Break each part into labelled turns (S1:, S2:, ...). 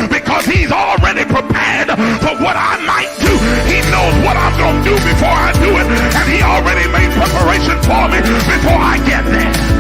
S1: because he's already prepared for what I might do. He knows what I'm going to do before I do it, and he already made preparation for me before I get there.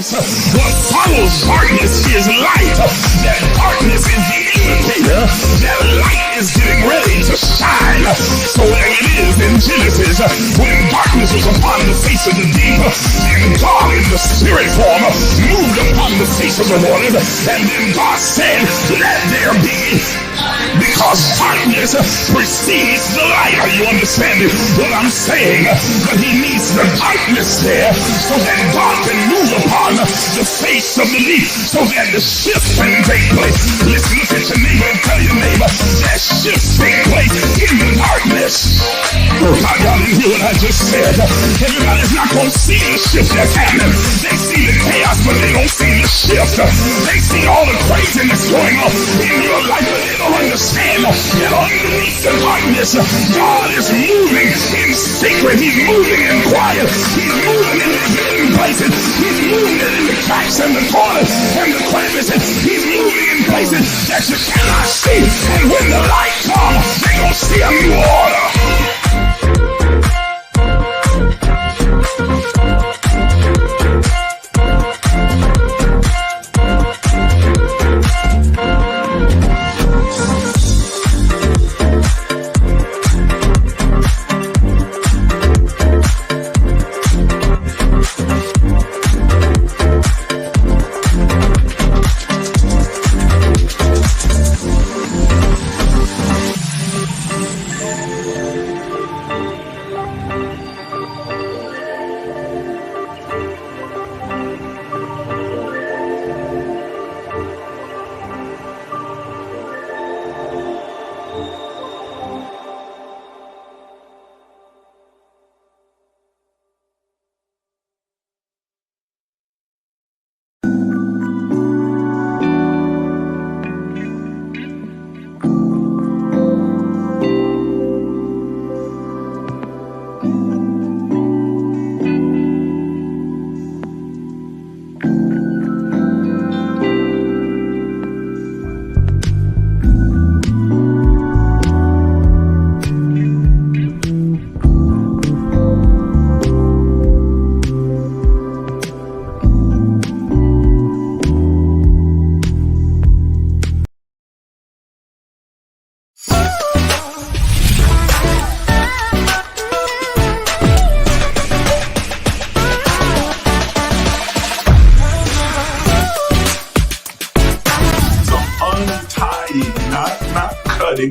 S1: What follows darkness is light. That darkness is the indicator that light is getting ready to shine. So there it is in Genesis, when darkness was upon the face of the deep, and God in the spirit form moved upon the face of the waters, and then God said, let there be. Because darkness precedes the light. Are you understanding what I'm saying? But he needs the darkness there so that God can move upon the face of the deep, so that the shift can take place. Listen, look at your neighbor and tell your neighbor that shift take place in the darkness. Oh God, y'all didn't hear what I just said. Everybody's not going to see the shift that's happening. They see the chaos, but they don't see the shift. They see all the craziness going on in your life, but they don't understand that underneath the darkness, God is moving in secret. He's moving in quiet. He's moving in the hidden places. He's moving in the cracks and the corners and the crevices. He's moving in places that you cannot see. And when the light comes, they're going to see a new order.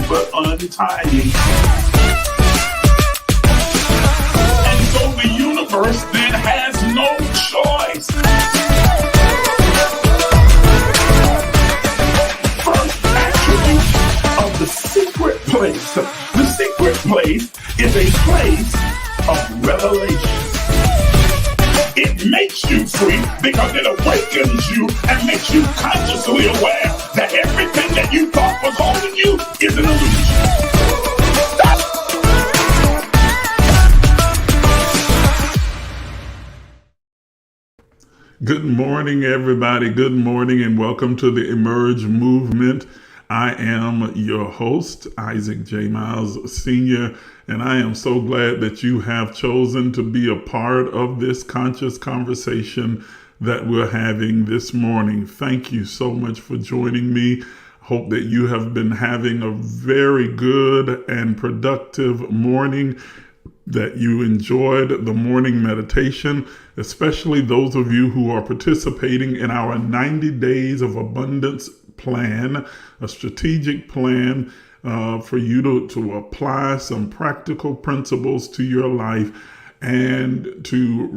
S1: But untying. And so the universe then has no choice. First attribute of the secret place. The secret place is a place of revelation. It makes you free because it awakens you and makes you consciously aware that everything that you thought was holding you is an illusion. Good morning, everybody. Good morning, and welcome to the Emerge movement. I am your host, Isaac J. Miles Sr., and I am so glad that you have chosen to be a part of this conscious conversation that we're having this morning. Thank you so much for joining me. Hope that you have been having a very good and productive morning, that you enjoyed the morning meditation, especially those of you who are participating in our 90 Days of Abundance plan, a strategic plan for you to apply some practical principles to your life and to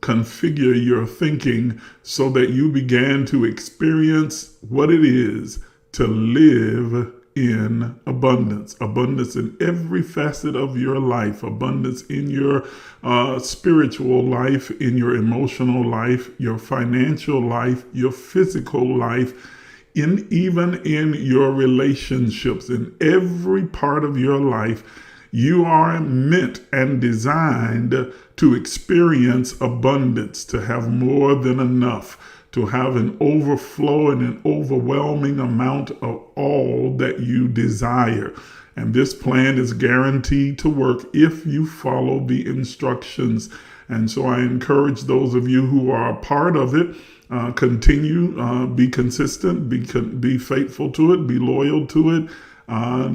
S1: reconfigure your thinking so that you began to experience what it is to live in abundance in every facet of your life, abundance in your spiritual life, in your emotional life, your financial life, your physical life, even in your relationships, in every part of your life. You are meant and designed to experience abundance, to have more than enough, to have an overflow and an overwhelming amount of all that you desire. And this plan is guaranteed to work if you follow the instructions. And so I encourage those of you who are a part of it, continue, be consistent, be faithful to it, be loyal to it.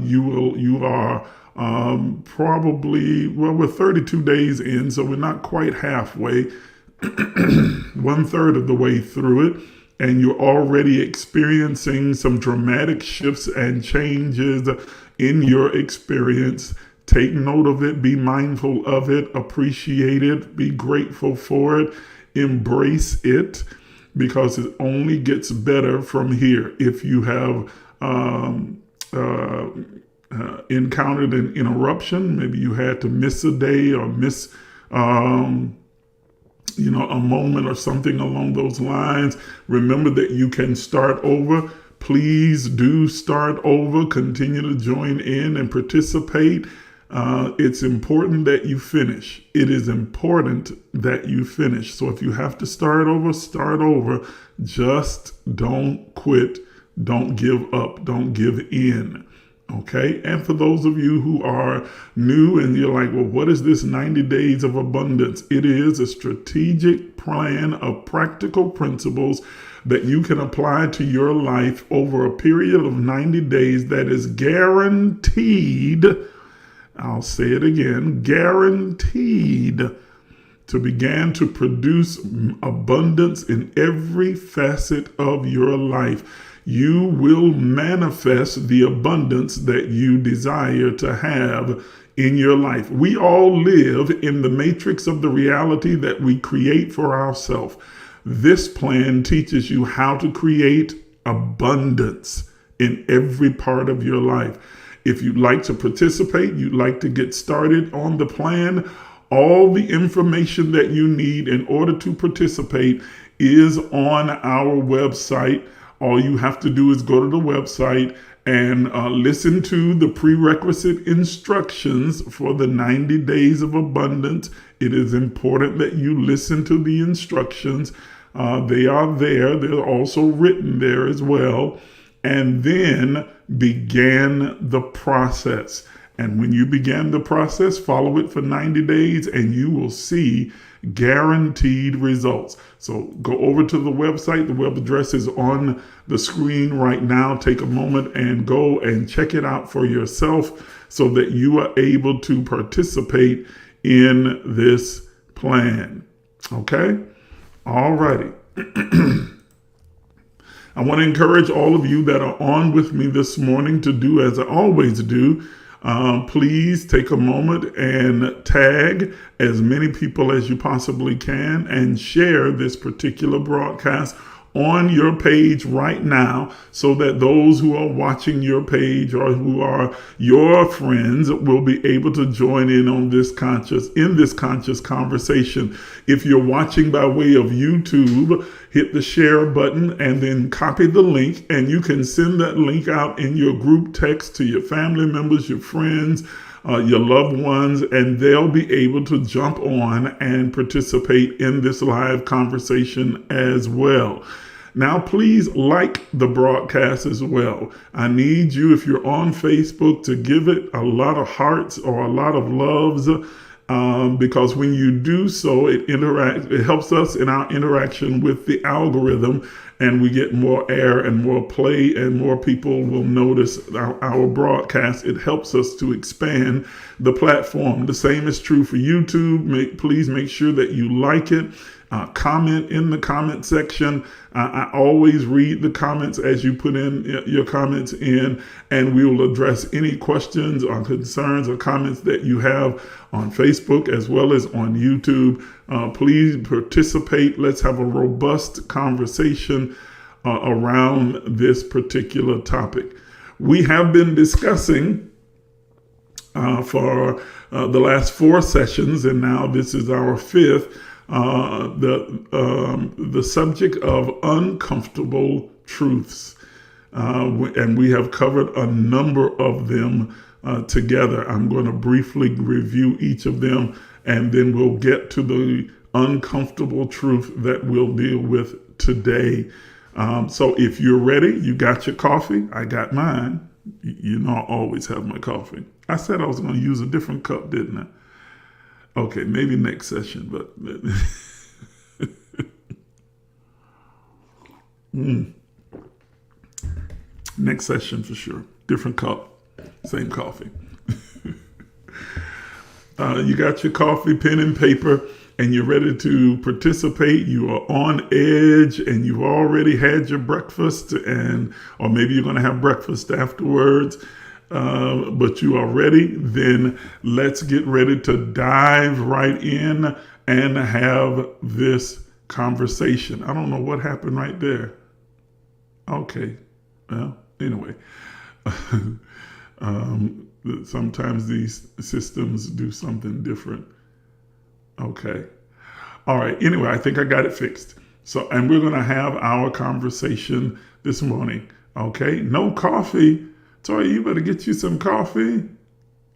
S1: You are probably, well, we're 32 days in, so we're not quite halfway. 1/3 of the way through it, and you're already experiencing some dramatic shifts and changes in your experience. Take note of it, be mindful of it, appreciate it, be grateful for it, embrace it, because it only gets better from here. If you have encountered an interruption, maybe you had to miss a day or miss a moment or something along those lines, remember that you can start over. Please do start over. Continue to join in and participate. It's important that you finish. It is important that you finish. So if you have to start over, start over. Just don't quit. Don't give up. Don't give in. Okay. And for those of you who are new and you're like, well, what is this 90 Days of Abundance? It is a strategic plan of practical principles that you can apply to your life over a period of 90 days that is guaranteed. I'll say it again, guaranteed to begin to produce abundance in every facet of your life. You will manifest the abundance that you desire to have in your life. We all live in the matrix of the reality that we create for ourselves. This plan teaches you how to create abundance in every part of your life. If you'd like to participate, you'd like to get started on the plan, all the information that you need in order to participate is on our website. All you have to do is go to the website and listen to the prerequisite instructions for the 90 Days of Abundance. It is important that you listen to the instructions. They are there. They're also written there as well. And then begin the process. And when you begin the process, follow it for 90 days and you will see guaranteed results. So go over to the website. The web address is on the screen right now. Take a moment and go and check it out for yourself so that you are able to participate in this plan. Okay? All righty. I want to encourage all of you that are on with me this morning to do as I always do. Please take a moment and tag as many people as you possibly can and share this particular broadcast on your page right now so that those who are watching your page or who are your friends will be able to join in on this conscious conversation. If you're watching by way of YouTube, hit the share button and then copy the link, and you can send that link out in your group text to your family members, your friends, your loved ones, and they'll be able to jump on and participate in this live conversation as well. Now, please like the broadcast as well. I need you, if you're on Facebook, to give it a lot of hearts or a lot of loves, because when you do so, it helps us in our interaction with the algorithm, and we get more air and more play, and more people will notice our broadcast. It helps us to expand the platform. The same is true for YouTube. Please make sure that you like it. Comment in the comment section. I always read the comments as you put in your comments in, and we will address any questions or concerns or comments that you have on Facebook as well as on YouTube. Please participate. Let's have a robust conversation around this particular topic. We have been discussing for the last 4 sessions, and now this is our 5th, the subject of uncomfortable truths. And we have covered a number of them together. I'm going to briefly review each of them, and then we'll get to the uncomfortable truth that we'll deal with today. So if you're ready, you got your coffee. I got mine. You know, I always have my coffee. I said I was going to use a different cup, didn't I? Okay, maybe next session, but next session for sure. Different cup, same coffee. You got your coffee, pen and paper, and you're ready to participate. You are on edge, and you've already had your breakfast, or maybe you're going to have breakfast afterwards. But you are ready, then let's get ready to dive right in and have this conversation. I don't know what happened right there. Okay. Well, anyway, sometimes these systems do something different. Okay. All right. Anyway, I think I got it fixed. So, and we're going to have our conversation this morning. Okay. No coffee. So you better get you some coffee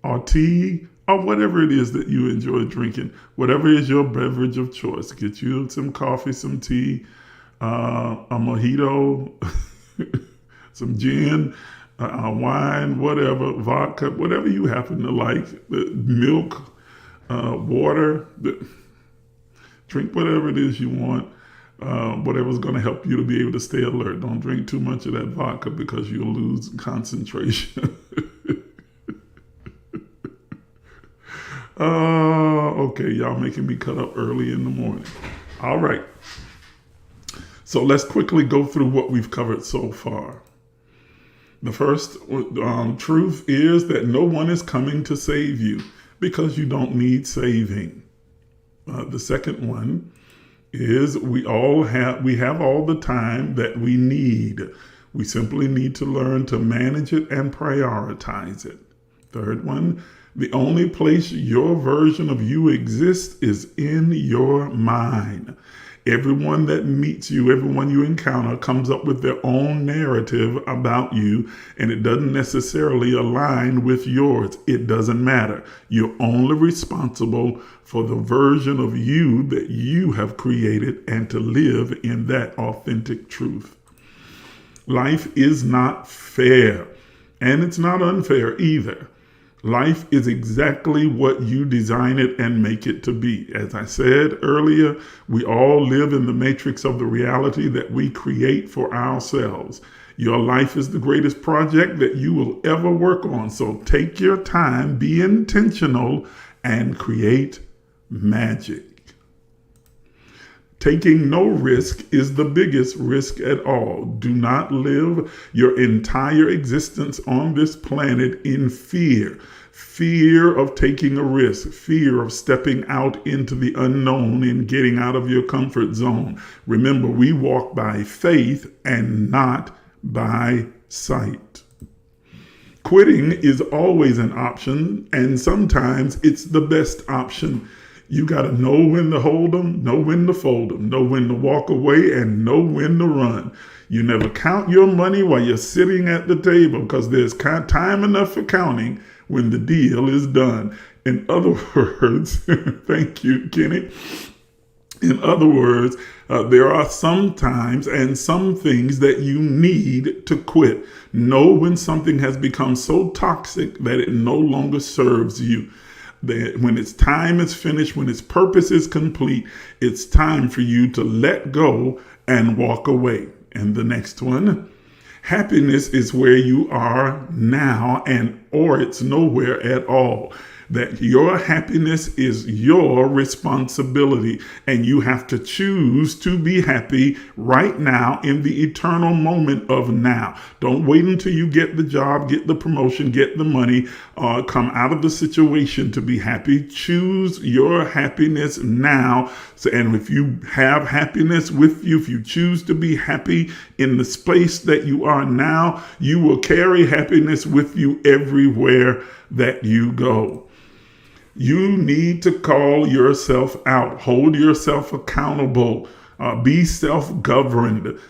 S1: or tea or whatever it is that you enjoy drinking. Whatever is your beverage of choice. Get you some coffee, some tea, a mojito, some gin, wine, whatever, vodka, whatever you happen to like, milk, water, drink whatever it is you want. Whatever's going to help you to be able to stay alert. Don't drink too much of that vodka because you'll lose concentration. Okay, y'all making me cut up early in the morning. All right. So let's quickly go through what we've covered so far. The first truth is that no one is coming to save you because you don't need saving. The second one is we have all the time that we need. We simply need to learn to manage it and prioritize it. Third one, the only place your version of you exists is in your mind. Everyone that meets you, everyone you encounter comes up with their own narrative about you, and it doesn't necessarily align with yours. It doesn't matter. You're only responsible for the version of you that you have created and to live in that authentic truth. Life is not fair, and it's not unfair either. Life is exactly what you design it and make it to be. As I said earlier, we all live in the matrix of the reality that we create for ourselves. Your life is the greatest project that you will ever work on. So take your time, be intentional, and create magic. Taking no risk is the biggest risk at all. Do not live your entire existence on this planet in fear. Fear of taking a risk, fear of stepping out into the unknown and getting out of your comfort zone. Remember, we walk by faith and not by sight. Quitting is always an option, and sometimes it's the best option. You got to know when to hold them, know when to fold them, know when to walk away, and know when to run. You never count your money while you're sitting at the table because there's time enough for counting when the deal is done. In other words, thank you, Kenny. In other words, there are some times and some things that you need to quit. Know when something has become so toxic that it no longer serves you. That when its time is finished, when its purpose is complete, it's time for you to let go and walk away. And the next one, happiness is where you are now, or it's nowhere at all. That your happiness is your responsibility, and you have to choose to be happy right now in the eternal moment of now. Don't wait until you get the job, get the promotion, get the money, come out of the situation to be happy. Choose your happiness now. So, and if you have happiness with you, if you choose to be happy in the space that you are now, you will carry happiness with you everywhere that you go. You need to call yourself out, hold yourself accountable, be self-governed.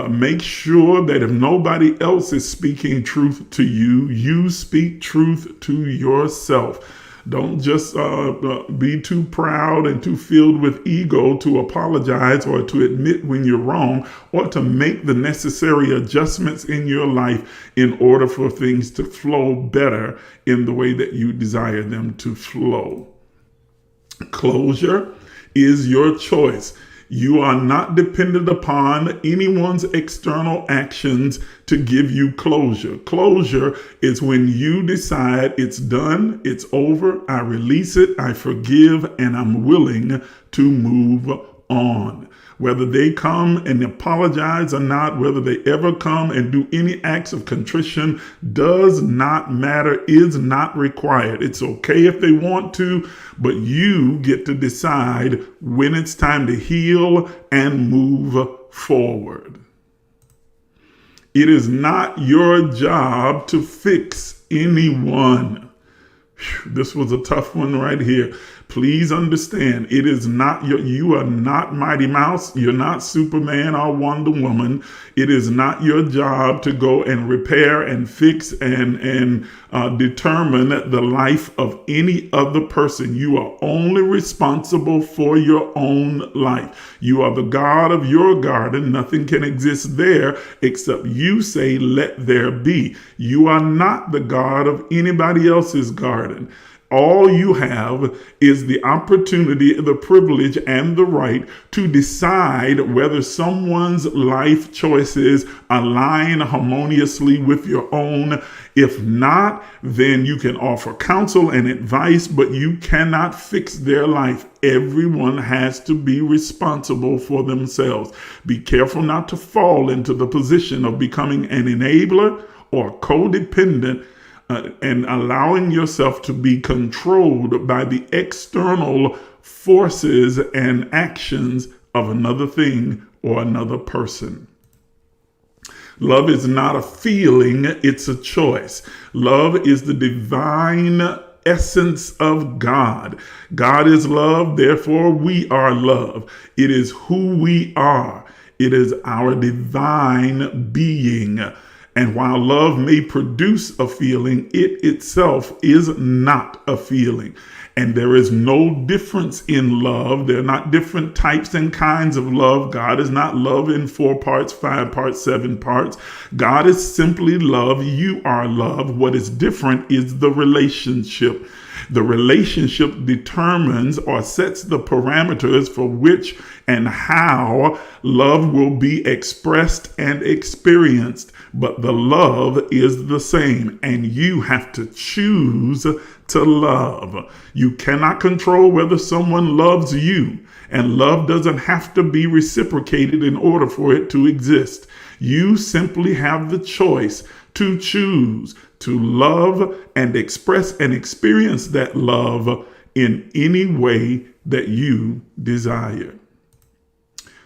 S1: Make sure that if nobody else is speaking truth to you, you speak truth to yourself. Don't just be too proud and too filled with ego to apologize or to admit when you're wrong or to make the necessary adjustments in your life in order for things to flow better in the way that you desire them to flow. Closure is your choice. You are not dependent upon anyone's external actions to give you closure. Closure is when you decide it's done, it's over, I release it, I forgive, and I'm willing to move on. Whether they come and apologize or not, whether they ever come and do any acts of contrition does not matter, is not required. It's okay if they want to, but you get to decide when it's time to heal and move forward. It is not your job to fix anyone. This was a tough one right here. Please understand, it is not you are not Mighty Mouse. You're not Superman or Wonder Woman. It is not your job to go and repair and fix and determine the life of any other person. You are only responsible for your own life. You are the God of your garden. Nothing can exist there except you say, let there be. You are not the God of anybody else's garden. All you have is the opportunity, the privilege, and the right to decide whether someone's life choices align harmoniously with your own. If not, then you can offer counsel and advice, but you cannot fix their life. Everyone has to be responsible for themselves. Be careful not to fall into the position of becoming an enabler or codependent and allowing yourself to be controlled by the external forces and actions of another thing or another person. Love is not a feeling, it's a choice. Love is the divine essence of God. God is love, therefore we are love. It is who we are. It is our divine being. And while love may produce a feeling, it itself is not a feeling. And there is no difference in love. There are not different types and kinds of love. God is not love in 4 parts, 5 parts, 7 parts. God is simply love. You are love. What is different is the relationship. The relationship determines or sets the parameters for which and how love will be expressed and experienced. But the love is the same, and you have to choose to love. You cannot control whether someone loves you, and love doesn't have to be reciprocated in order for it to exist. You simply have the choice to choose to love and express and experience that love in any way that you desire.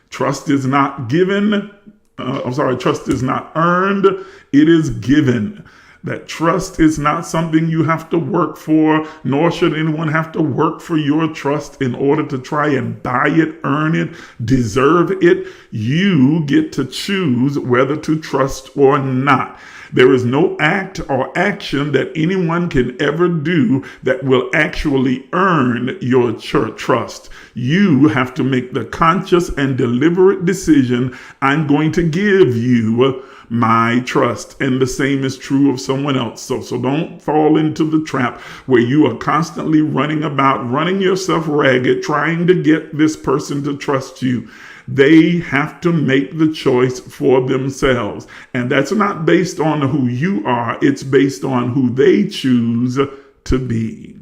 S1: Trust is not trust is not earned, it is given. That trust is not something you have to work for, nor should anyone have to work for your trust in order to try and buy it, earn it, deserve it. You get to choose whether to trust or not. There is no act or action that anyone can ever do that will actually earn your trust. You have to make the conscious and deliberate decision: I'm going to give you my trust. And the same is true of someone else. So don't fall into the trap where you are constantly running yourself ragged, trying to get this person to trust you. They have to make the choice for themselves. And that's not based on who you are. It's based on who they choose to be.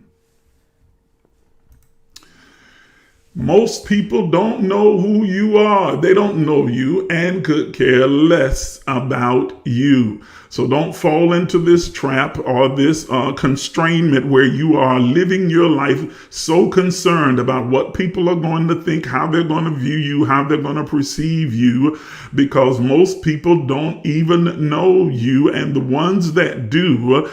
S1: Most people don't know who you are. They don't know you and could care less about you. So don't fall into this trap or this constrainment where you are living your life so concerned about what people are going to think, how they're going to view you, how they're going to perceive you, because most people don't even know you. And the ones that do,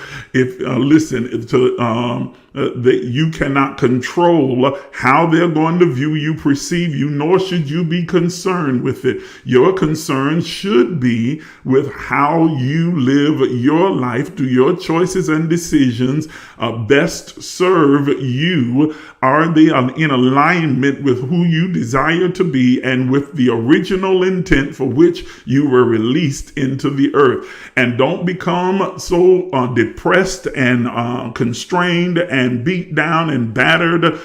S1: that you cannot control how they're going to view you, perceive you, nor should you be concerned with it. Your concern should be with how you live your life. Do your choices and decisions best serve you? Are they in alignment with who you desire to be and with the original intent for which you were released into the earth? And don't become so depressed and constrained and beat down and battered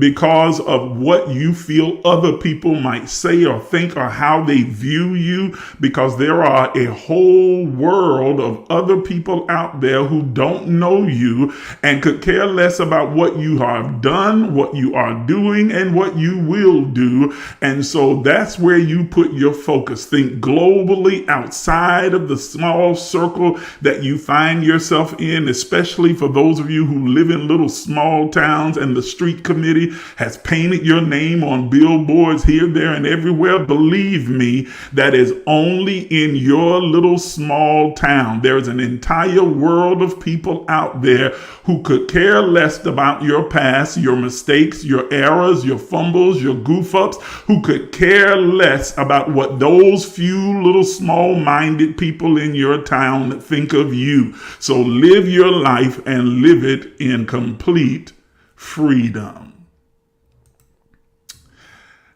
S1: because of what you feel other people might say or think or how they view you, because there are a whole world of other people out there who don't know you and could care less about what you have done, what you are doing, and what you will do. And so that's where you put your focus. Think globally outside of the small circle that you find yourself in, especially for those of you who live in little small towns and the street committee has painted your name on billboards here, there, and everywhere. Believe me, that is only in your little small town. There is an entire world of people out there who could care less about your past, your mistakes, your errors, your fumbles, your goof ups, who could care less about what those few little small-minded people in your town think of you. So live your life and live it in complete freedom.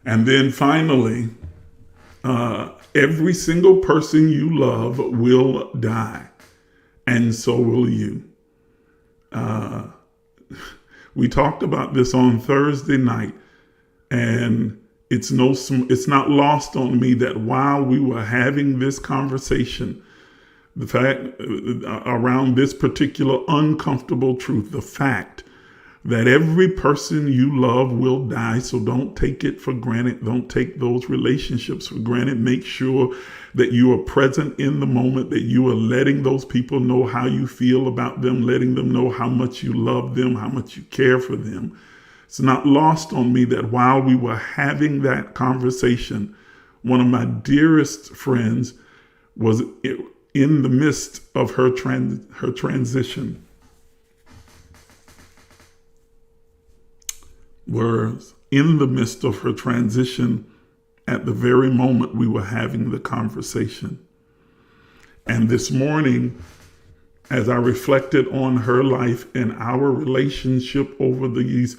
S1: And then finally, every single person you love will die, and so will you. We talked about this on Thursday night, and it's not lost on me that while we were having this conversation, the fact around this particular uncomfortable truth, the fact that every person you love will die. So don't take it for granted. Don't take those relationships for granted. Make sure that you are present in the moment, that you are letting those people know how you feel about them, letting them know how much you love them, how much you care for them. It's not lost on me that while we were having that conversation, one of my dearest friends was in the midst of her transition. Was in the midst of her transition at the very moment we were having the conversation. And this morning, as I reflected on her life and our relationship over these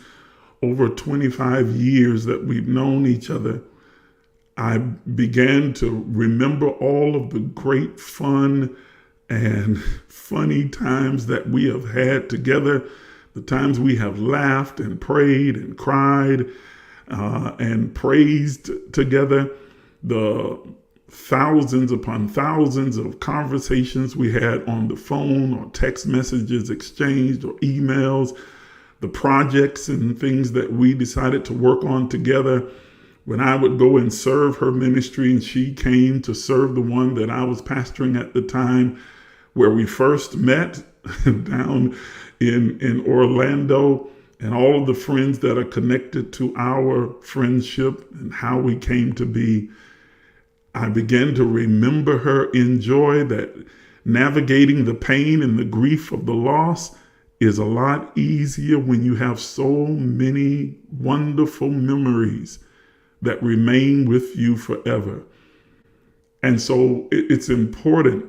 S1: over 25 years that we've known each other, I began to remember all of the great fun and funny times that we have had together, the times we have laughed and prayed and cried and praised together, the thousands upon thousands of conversations we had on the phone or text messages exchanged or emails, the projects and things that we decided to work on together. When I would go and serve her ministry and she came to serve the one that I was pastoring at the time, where we first met down in Orlando, and all of the friends that are connected to our friendship and how we came to be, I began to remember her in joy that navigating the pain and the grief of the loss is a lot easier when you have so many wonderful memories that remain with you forever. And so it's important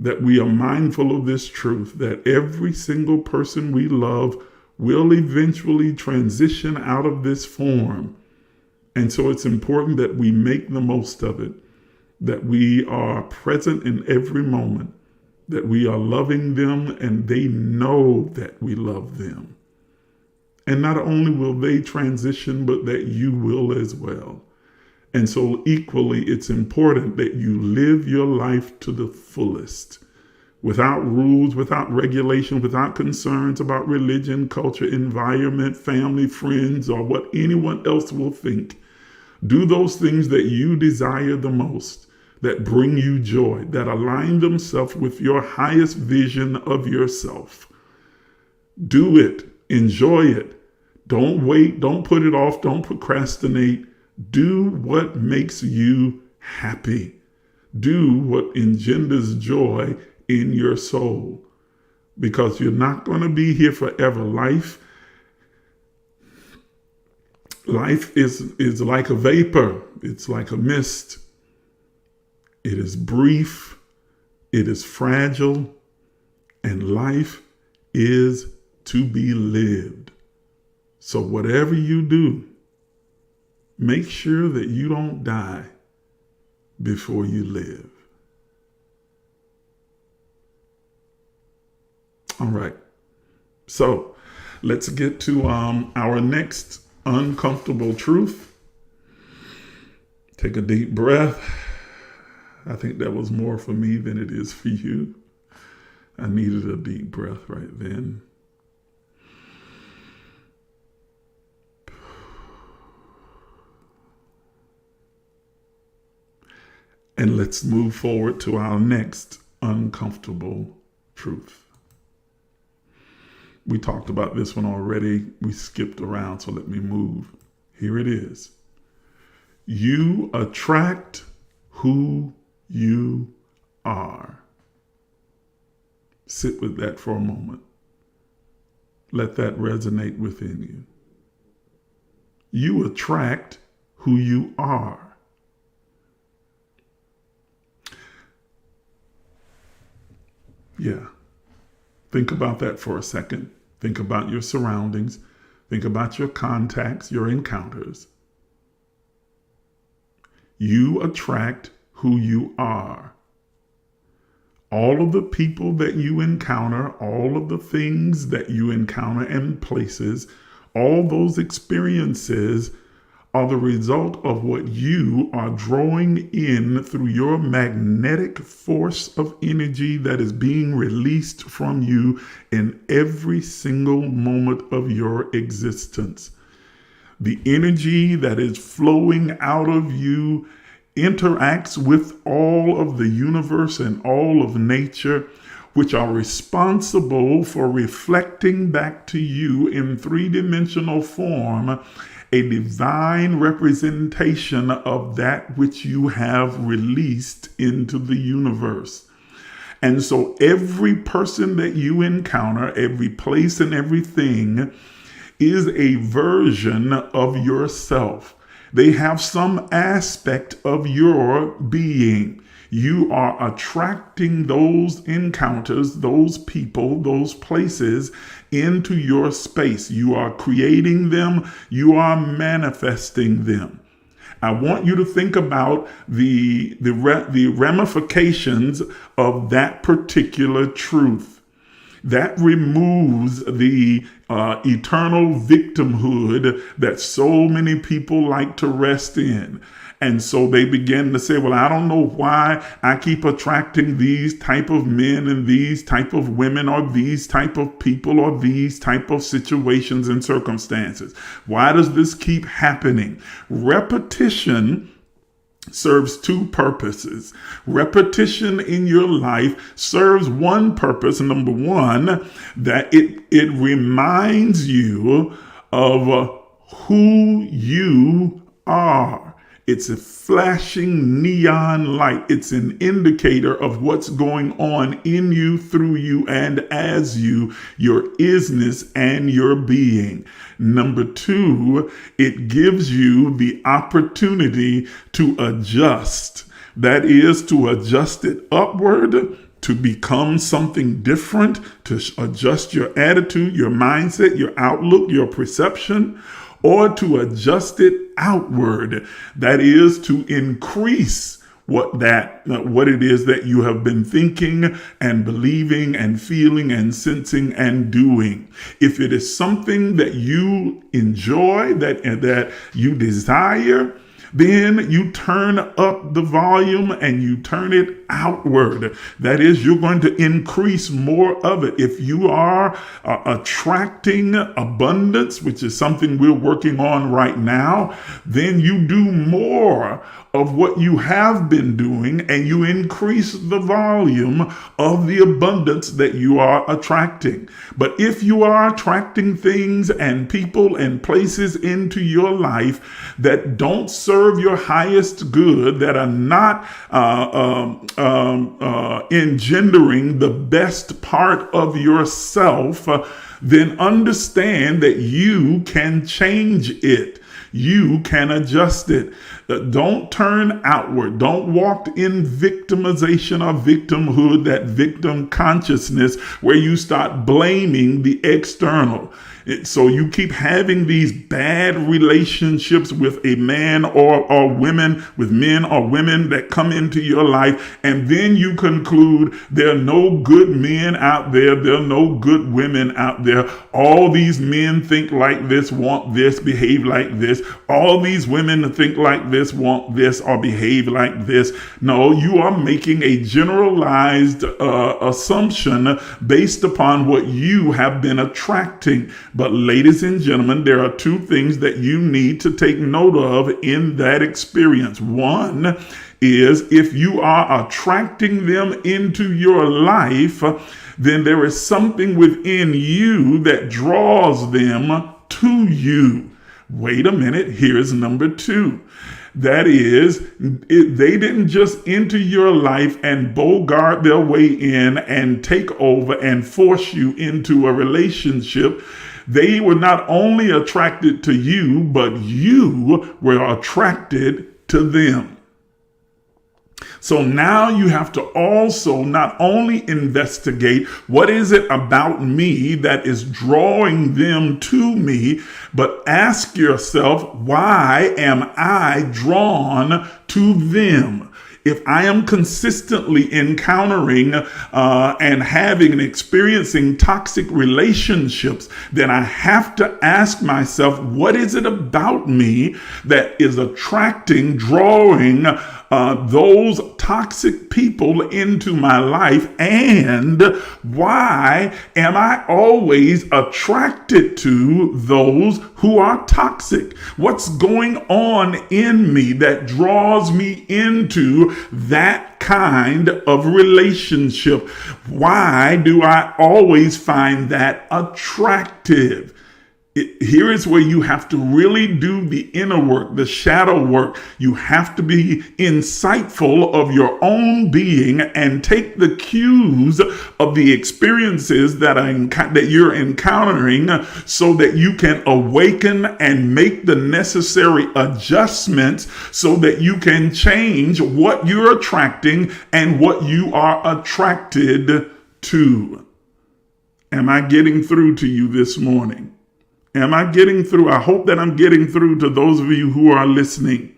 S1: that we are mindful of this truth, that every single person we love will eventually transition out of this form. And so it's important that we make the most of it, that we are present in every moment, that we are loving them and they know that we love them. And not only will they transition, but that you will as well. And so equally, it's important that you live your life to the fullest, without rules, without regulation, without concerns about religion, culture, environment, family, friends, or what anyone else will think. Do those things that you desire the most, that bring you joy, that align themselves with your highest vision of yourself. Do it. Enjoy it. Don't wait. Don't put it off. Don't procrastinate. Do what makes you happy. Do what engenders joy in your soul, because you're not going to be here forever. Life is like a vapor. It's like a mist. It is brief. It is fragile. And life is to be lived. So whatever you do, make sure that you don't die before you live. All right. So let's get to our next uncomfortable truth. Take a deep breath. I think that was more for me than it is for you. I needed a deep breath right then. And let's move forward to our next uncomfortable truth. We talked about this one already. We skipped around, so let me move. Here it is. You attract who you are. Sit with that for a moment. Let that resonate within you. You attract who you are. Yeah. Think about that for a second. Think about your surroundings. Think about your contacts, your encounters. You attract who you are. All of the people that you encounter, all of the things that you encounter and places, all those experiences are the result of what you are drawing in through your magnetic force of energy that is being released from you in every single moment of your existence. The energy that is flowing out of you interacts with all of the universe and all of nature, which are responsible for reflecting back to you in three-dimensional form a divine representation of that which you have released into the universe. And so every person that you encounter, every place and everything is a version of yourself. They have some aspect of your being. You are attracting those encounters, those people, those places into your space. You are creating them. You are manifesting them. I want you to think about the ramifications of that particular truth. That removes the eternal victimhood that so many people like to rest in. And so they begin to say, well, I don't know why I keep attracting these type of men and these type of women or these type of people or these type of situations and circumstances. Why does this keep happening? Repetition serves two purposes. Repetition in your life serves one purpose. Number one, that it reminds you of who you are. It's a flashing neon light. It's an indicator of what's going on in you, through you, and as you, your isness and your being. Number two, it gives you the opportunity to adjust. That is, to adjust it upward to become something different, to adjust your attitude, your mindset, your outlook, your perception, or to adjust it outward. That is to increase what it is that you have been thinking and believing and feeling and sensing and doing. If it is something that you enjoy, that you desire, then you turn up the volume and you turn it outward. That is, you're going to increase more of it. If you are attracting abundance, which is something we're working on right now, then you do more of what you have been doing and you increase the volume of the abundance that you are attracting. But if you are attracting things and people and places into your life that don't serve your highest good, that are not engendering the best part of yourself, then understand that you can change it. You can adjust it. Don't turn outward. Don't walk in victimization or victimhood, that victim consciousness where you start blaming the external. So you keep having these bad relationships with a man or women, with men or women that come into your life, and then you conclude there are no good men out there, there are no good women out there. All these men think like this, want this, behave like this. All these women think like this, want this, or behave like this. No, you are making a generalized assumption based upon what you have been attracting. But ladies and gentlemen, there are two things that you need to take note of in that experience. One is, if you are attracting them into your life, then there is something within you that draws them to you. Wait a minute, here's number two. That is, they didn't just enter your life and bogart their way in and take over and force you into a relationship. They were not only attracted to you, but you were attracted to them. So now you have to also not only investigate what is it about me that is drawing them to me, but ask yourself, why am I drawn to them? If I am consistently encountering and having and experiencing toxic relationships, then I have to ask myself, what is it about me that is attracting, drawing those toxic people into my life? And why am I always attracted to those who are toxic? What's going on in me that draws me into that kind of relationship? Why do I always find that attractive? Here is where you have to really do the inner work, the shadow work. You have to be insightful of your own being and take the cues of the experiences that you're encountering so that you can awaken and make the necessary adjustments so that you can change what you're attracting and what you are attracted to. Am I getting through to you this morning? Am I getting through? I hope that I'm getting through to those of you who are listening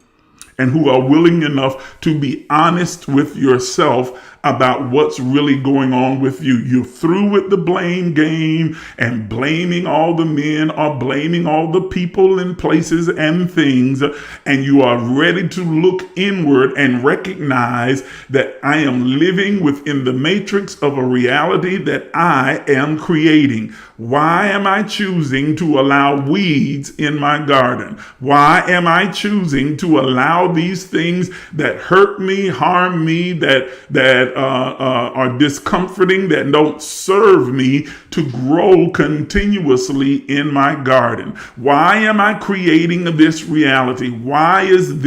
S1: and who are willing enough to be honest with yourself about what's really going on with you. You're through with the blame game and blaming all the men or blaming all the people and places and things, and you are ready to look inward and recognize that I am living within the matrix of a reality that I am creating. Why am I choosing to allow weeds in my garden? Why am I choosing to allow these things that hurt me, harm me, that are discomforting, that don't serve me, to grow continuously in my garden? Why am I creating this reality? Why does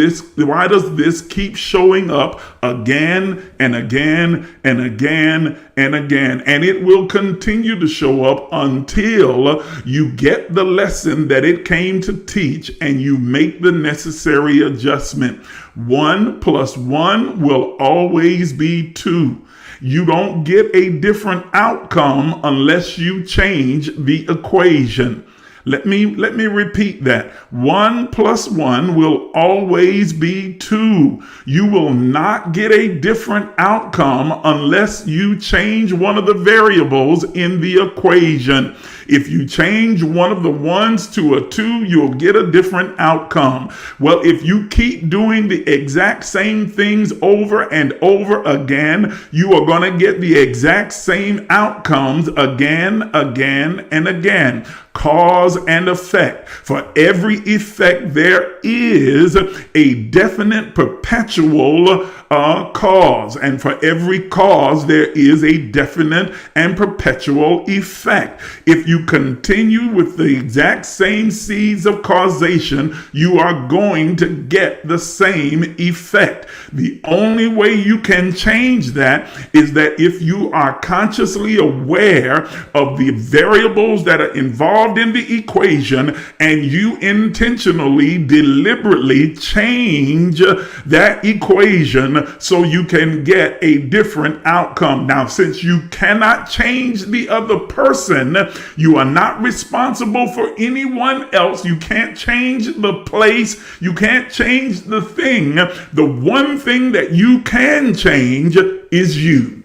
S1: this keep showing up again and again and again and again? And it will continue to show up until you get the lesson that it came to teach and you make the necessary adjustment. 1 plus 1 will always be 2. You don't get a different outcome unless you change the equation. Let me repeat that. 1 plus 1 will always be 2. You will not get a different outcome unless you change one of the variables in the equation. If you change one of the 1s to a 2, you'll get a different outcome. Well, if you keep doing the exact same things over and over again, you are going to get the exact same outcomes again, and again. Cause and effect. For every effect, there is a definite perpetual cause. And for every cause, there is a definite and perpetual effect. If you continue with the exact same seeds of causation, you are going to get the same effect. The only way you can change that is that if you are consciously aware of the variables that are involved in the equation and you intentionally, deliberately change that equation so you can get a different outcome. Now, since you cannot change the other person, you are not responsible for anyone else. You can't change the place. You can't change the thing. The one thing that you can change is you.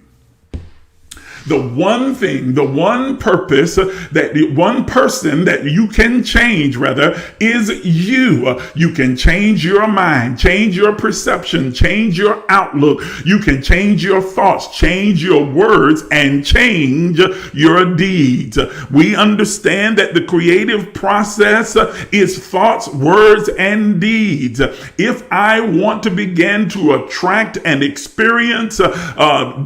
S1: The one thing, the one purpose, that the one person that you can change, rather, is you. You can change your mind, change your perception, change your outlook. You can change your thoughts, change your words, and change your deeds. We understand that the creative process is thoughts, words, and deeds. If I want to begin to attract and experience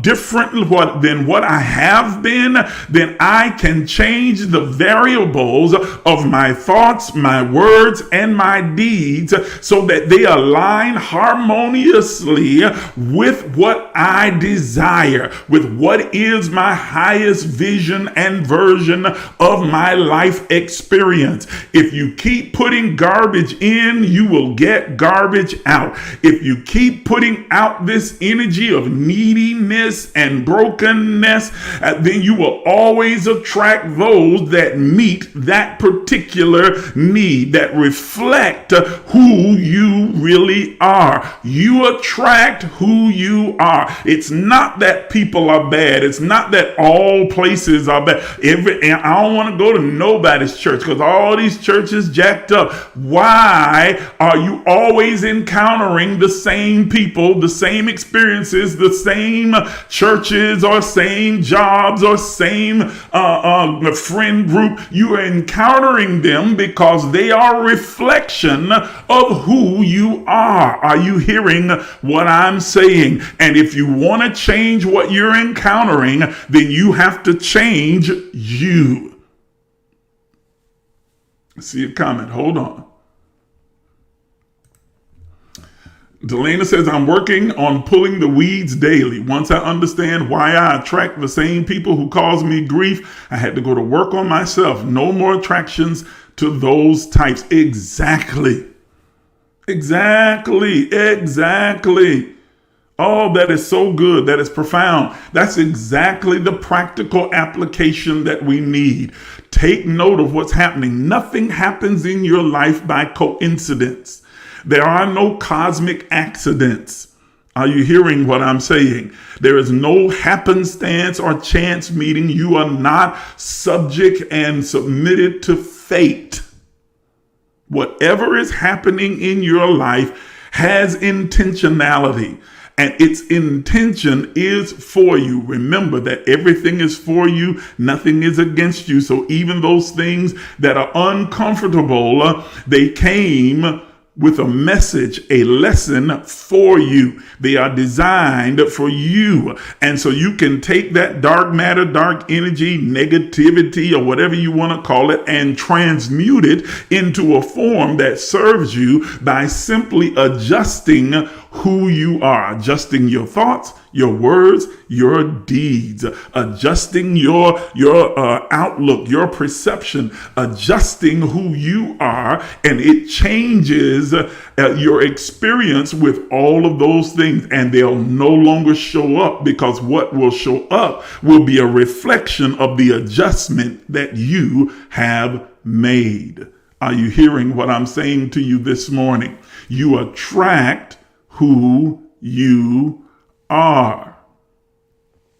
S1: differently than what I have been, then I can change the variables of my thoughts, my words, and my deeds so that they align harmoniously with what I desire, with what is my highest vision and version of my life experience. If you keep putting garbage in, you will get garbage out. If you keep putting out this energy of neediness and brokenness, then you will always attract those that meet that particular need, that reflect who you really are. You attract who you are. It's not that people are bad. It's not that all places are bad. And I don't want to go to nobody's church because all these churches jacked up. Why are you always encountering the same people, the same experiences, the same churches or same jobs or same friend group? You are encountering them because they are a reflection of who you are. Are you hearing what I'm saying? And if you want to change what you're encountering, then you have to change you. I see a comment. Hold on. Delana says, I'm working on pulling the weeds daily. Once I understand why I attract the same people who cause me grief, I had to go to work on myself. No more attractions to those types. Exactly. Oh, that is so good. That is profound. That's exactly the practical application that we need. Take note of what's happening. Nothing happens in your life by coincidence. There are no cosmic accidents. Are you hearing what I'm saying? There is no happenstance or chance meeting. You are not subject and submitted to fate. Whatever is happening in your life has intentionality, and its intention is for you. Remember that everything is for you, nothing is against you. So even those things that are uncomfortable, they came with a message, a lesson for you. They are designed for you. And so you can take that dark matter, dark energy, negativity, or whatever you want to call it, and transmute it into a form that serves you by simply adjusting who you are, adjusting your thoughts, your words, your deeds, adjusting your outlook, your perception, adjusting who you are, and it changes your experience with all of those things, and they'll no longer show up, because what will show up will be a reflection of the adjustment that you have made. Are you hearing what I'm saying to you this morning? You attract who you are.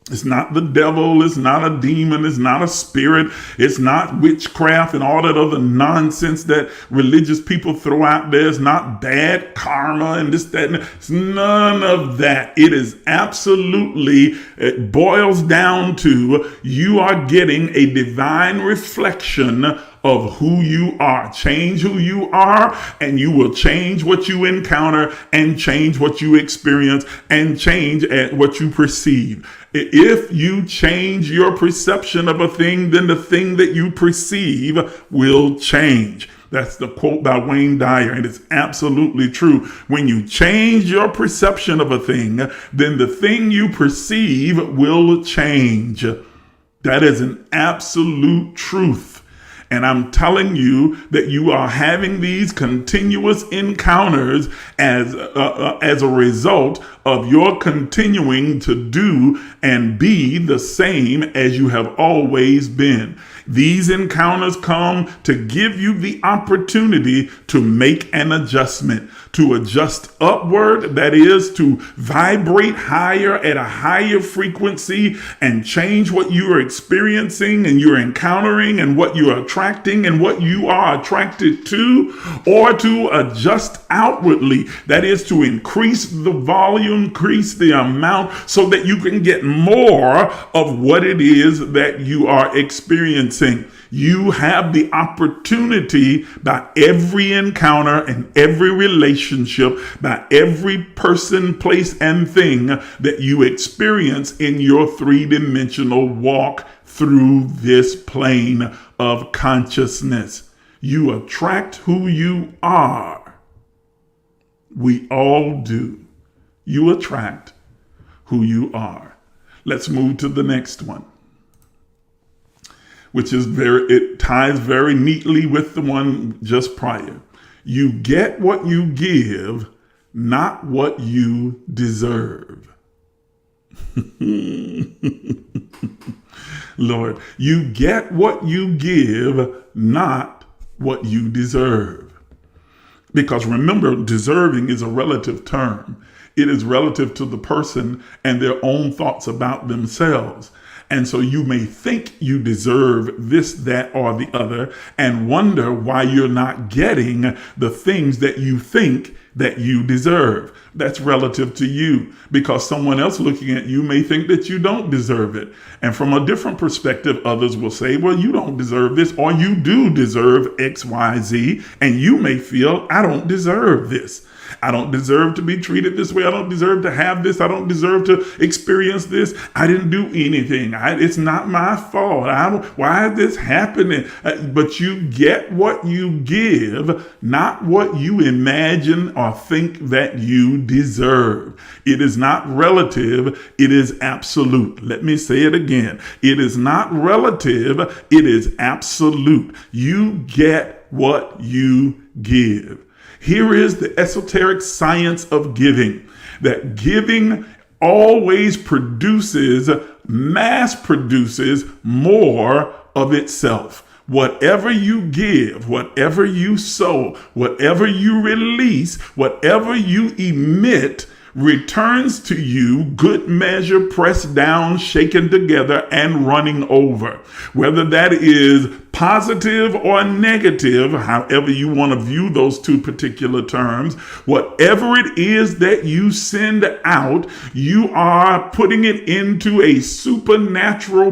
S1: It's not the devil. It's not a demon. It's not a spirit. It's not witchcraft and all that other nonsense that religious people throw out there. It's not bad karma and this, that, and it's none of that. It is absolutely, it boils down to you are getting a divine reflection of who you are. Change who you are, and you will change what you encounter, and change what you experience, and change what you perceive. If you change your perception of a thing, then the thing that you perceive will change. That's the quote by Wayne Dyer, and it's absolutely true. When you change your perception of a thing, then the thing you perceive will change. That is an absolute truth. And I'm telling you that you are having these continuous encounters as a result of your continuing to do and be the same as you have always been. These encounters come to give you the opportunity to make an adjustment, to adjust upward, that is, to vibrate higher at a higher frequency and change what you are experiencing and you're encountering and what you are attracting and what you are attracted to, or to adjust outwardly, that is, to increase the volume, increase the amount, so that you can get more of what it is that you are experiencing. You have the opportunity by every encounter and every relationship, by every person, place, and thing that you experience in your three-dimensional walk through this plane of consciousness. You attract who you are. We all do. You attract who you are. Let's move to the next one, which is it ties very neatly with the one just prior. You get what you give, not what you deserve. Lord, you get what you give, not what you deserve. Because remember, deserving is a relative term. It is relative to the person and their own thoughts about themselves. And so you may think you deserve this, that, or the other, and wonder why you're not getting the things that you think that you deserve. That's relative to you, because someone else looking at you may think that you don't deserve it. And from a different perspective, others will say, well, you don't deserve this, or you do deserve X, Y, Z. And you may feel, I don't deserve this. I don't deserve to be treated this way. I don't deserve to have this. I don't deserve to experience this. I didn't do anything. It's not my fault. Why is this happening? But you get what you give, not what you imagine or think that you deserve. It is not relative. It is absolute. Let me say it again. It is not relative. It is absolute. You get what you give. Here is the esoteric science of giving, that giving always mass produces more of itself. Whatever you give, whatever you sow, whatever you release, whatever you emit, returns to you, good measure, pressed down, shaken together, and running over. Whether that is positive or negative, however you want to view those two particular terms, whatever it is that you send out, you are putting it into a supernatural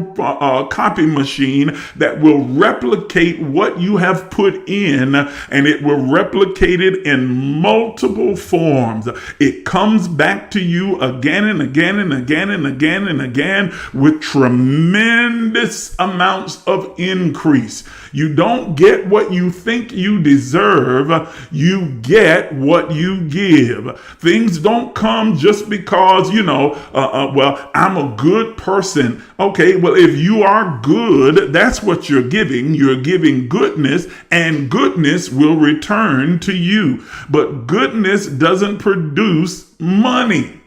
S1: copy machine that will replicate what you have put in, and it will replicate it in multiple forms. It comes back to you again and again and again and again and again with tremendous amounts of increase. choice. You don't get what you think you deserve. You get what you give. Things don't come just because, well, I'm a good person. Okay, well, if you are good, that's what you're giving. You're giving goodness, and goodness will return to you. But goodness doesn't produce money.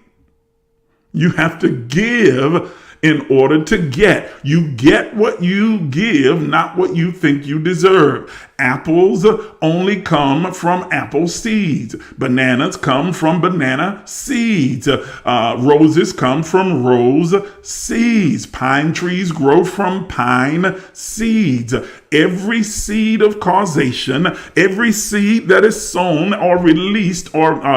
S1: You have to give in order to get. You get what you give, not what you think you deserve. Apples only come from apple seeds. Bananas come from banana seeds. Roses come from rose seeds. Pine trees grow from pine seeds. Every seed of causation, every seed that is sown or released released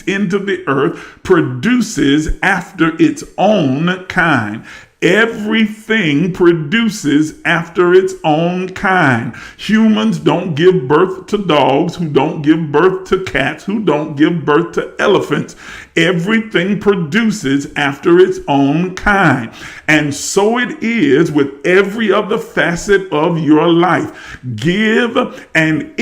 S1: into the earth produces after its own kind. Everything produces after its own kind. Humans don't give birth to dogs, who don't give birth to cats, who don't give birth to elephants. Everything produces after its own kind. And so it is with every other facet of your life. Give, and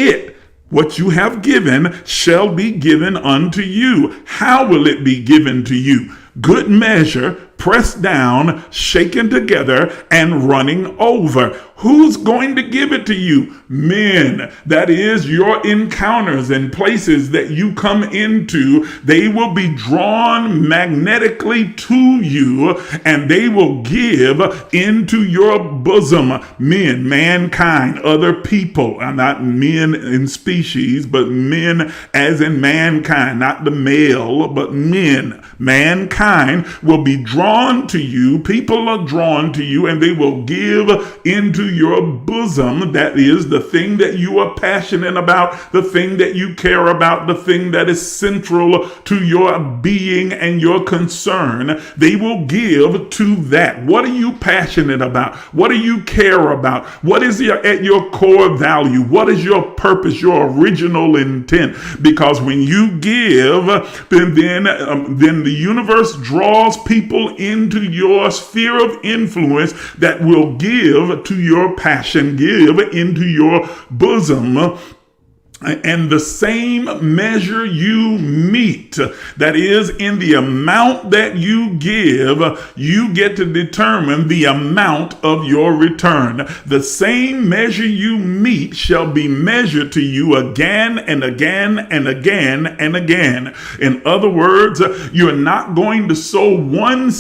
S1: what you have given shall be given unto you. How will it be given to you? Good measure, pressed down, shaken together, and running over. Who's going to give it to you? Men. That is your encounters and places that you come into. They will be drawn magnetically to you, and they will give into your bosom. Men, mankind, other people. Not men in species, but men as in mankind. Not the male, but men. Mankind will be drawn to you. People are drawn to you, and they will give into your bosom. That is the thing that you are passionate about, the thing that you care about, the thing that is central to your being and your concern. They will give to that. What are you passionate about? What do you care about? What is at your core value? What is your purpose, your original intent? Because when you give, then the universe draws people into your sphere of influence that will give to your passion, give into your bosom. And the same measure you meet, that is, in the amount that you give, you get to determine the amount of your return. The same measure you meet shall be measured to you again and again and again and again. In other words, you're not going to sow one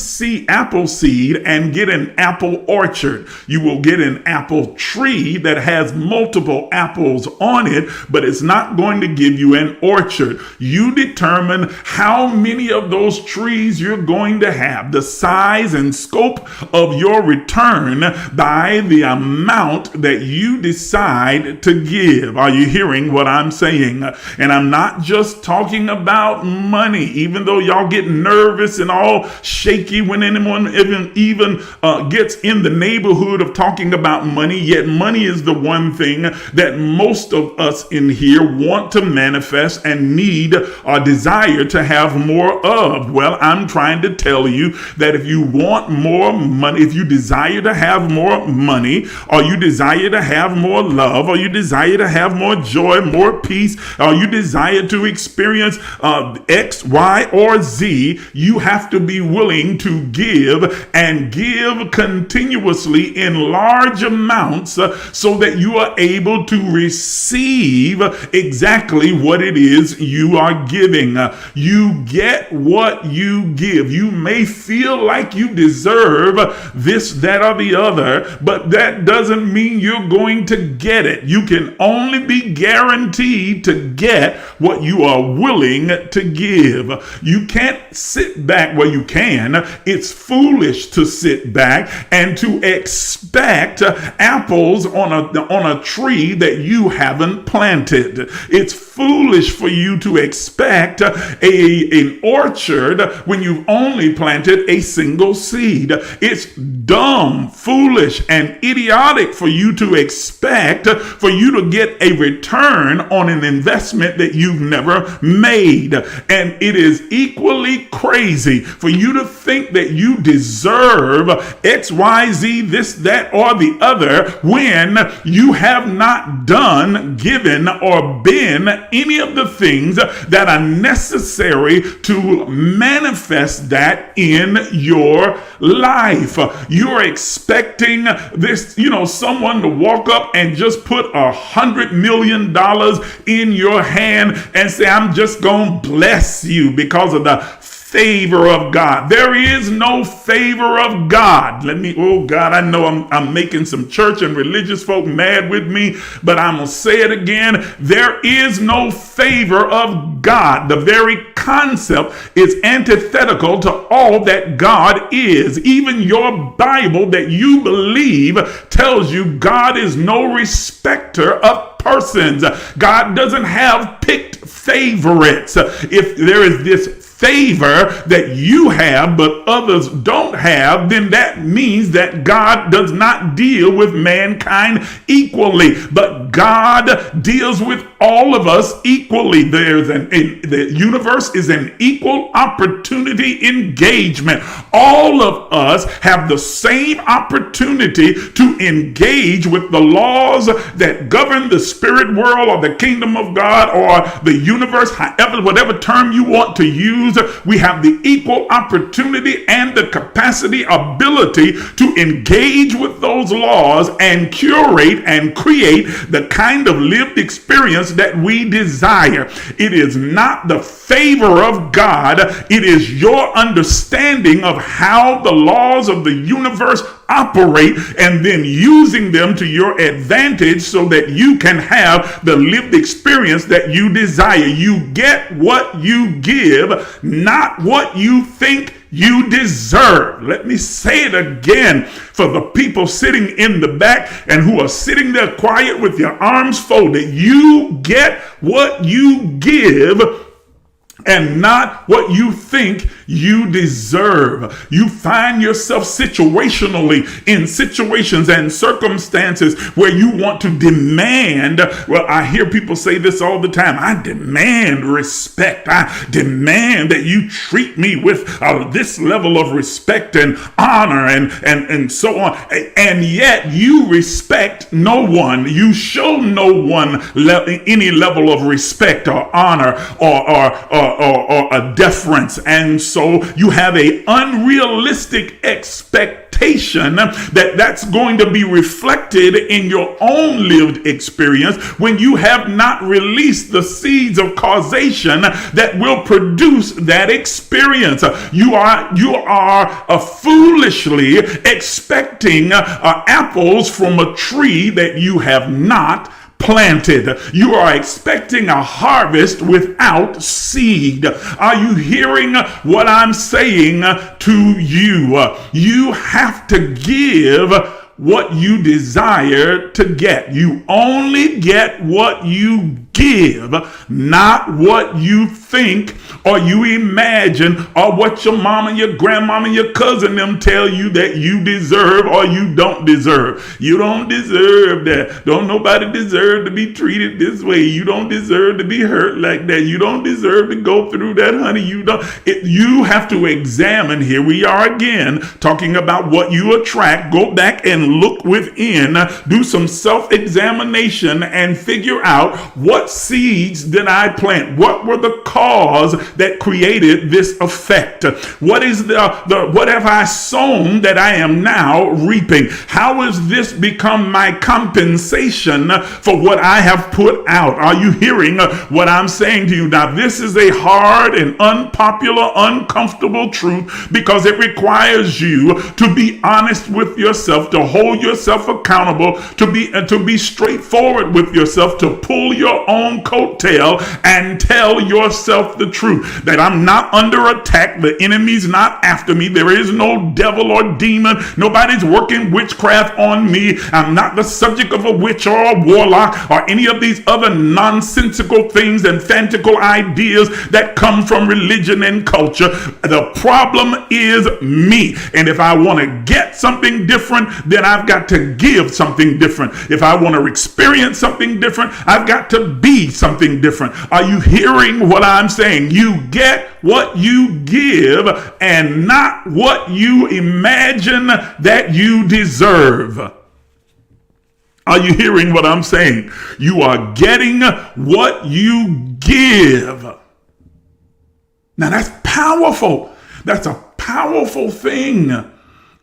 S1: apple seed and get an apple orchard. You will get an apple tree that has multiple apples on it, but it's not going to give you an orchard. You determine how many of those trees you're going to have, the size and scope of your return by the amount that you decide to give. Are you hearing what I'm saying? And I'm not just talking about money, even though y'all get nervous and all shaky when anyone even gets in the neighborhood of talking about money. Yet money is the one thing that most of us in here want to manifest and need or desire to have more of. Well, I'm trying to tell you that if you want more money, if you desire to have more money, or you desire to have more love, or you desire to have more joy, more peace, or you desire to experience X, Y, or Z, you have to be willing to give, and give continuously in large amounts so that you are able to receive exactly what it is you are giving. You get what you give. You may feel like you deserve this, that, or the other, but that doesn't mean you're going to get it. You can only be guaranteed to get what you are willing to give. You can't sit back. Well, you can. It's foolish to sit back and to expect apples on a tree that you haven't planted. planted. It's foolish for you to expect an orchard when you've only planted a single seed. It's dumb, foolish, and idiotic for you to expect for you to get a return on an investment that you've never made. And it is equally crazy for you to think that you deserve X, Y, Z, this, that, or the other when you have not done, given, or been any of the things that are necessary to manifest that in your life. You're expecting this, someone to walk up and just put $100 million in your hand and say, I'm just gonna bless you because of the favor of God. There is no favor of God. Oh God, I know I'm making some church and religious folk mad with me, but I'm gonna say it again. There is no favor of God. The very concept is antithetical to all that God is. Even your Bible that you believe tells you God is no respecter of persons. God doesn't have picked favorites. If there is this favor that you have but others don't have, then that means that God does not deal with mankind equally, but God deals with all of us equally. The universe is an equal opportunity engagement. All of us have the same opportunity to engage with the laws that govern the spirit world or the kingdom of God or the universe, however, whatever term you want to use. We have the equal opportunity and the capacity, ability to engage with those laws and curate and create the kind of lived experience that we desire. It is not the favor of God. It is your understanding of how the laws of the universe operate and then using them to your advantage so that you can have the lived experience that you desire. You get what you give, not what you think you deserve. Let me say it again for the people sitting in the back and who are sitting there quiet with your arms folded. You get what you give and not what you think you deserve. You find yourself situationally in situations and circumstances where you want to demand. Well, I hear people say this all the time. I demand respect. I demand that you treat me with this level of respect and honor and so on. And yet you respect no one. You show no one any level of respect or honor or a deference. And so you have a unrealistic expectation that that's going to be reflected in your own lived experience when you have not released the seeds of causation that will produce that experience. You are foolishly expecting apples from a tree that you have not planted. You are expecting a harvest without seed. Are you hearing what I'm saying to you? You have to give what you desire to get. You only get what you give, not what you think or you imagine or what your mama, your grandmama, your cousin them tell you that you deserve or you don't deserve. You don't deserve that. Don't nobody deserve to be treated this way. You don't deserve to be hurt like that. You don't deserve to go through that, honey. You have to examine. Here we are again talking about what you attract. Go back and look within, do some self-examination and figure out what seeds did I plant? What were the cause that created this effect? What have I sown that I am now reaping? How has this become my compensation for what I have put out? Are you hearing what I'm saying to you? Now, this is a hard and unpopular, uncomfortable truth because it requires you to be honest with yourself, to hold yourself accountable, to be straightforward with yourself, to pull your own own coattail and tell yourself the truth, that I'm not under attack. The enemy's not after me. There is no devil or demon. Nobody's working witchcraft on me. I'm not the subject of a witch or a warlock or any of these other nonsensical things and fantastical ideas that come from religion and culture. The problem is me. And if I want to get something different, then I've got to give something different. If I want to experience something different, I've got to be something different. Are you hearing what I'm saying? You get what you give and not what you imagine that you deserve. Are you hearing what I'm saying? You are getting what you give. Now that's powerful. That's a powerful thing.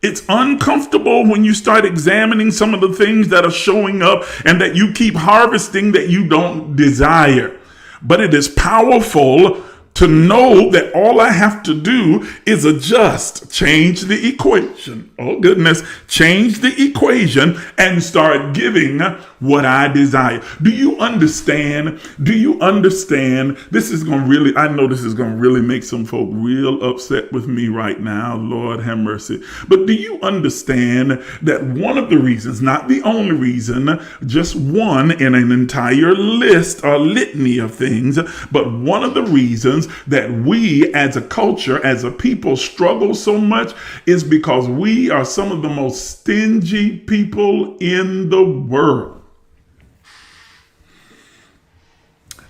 S1: It's uncomfortable when you start examining some of the things that are showing up and that you keep harvesting that you don't desire. But it is powerful to know that all I have to do is adjust, change the equation. Oh goodness, change the equation and start giving what I desire. Do you understand? Do you understand? This is going to really, I know this is going to really make some folk real upset with me right now. Lord have mercy. But do you understand that one of the reasons, not the only reason, just one in an entire list or litany of things, but one of the reasons that we as a culture, as a people struggle so much is because we are some of the most stingy people in the world.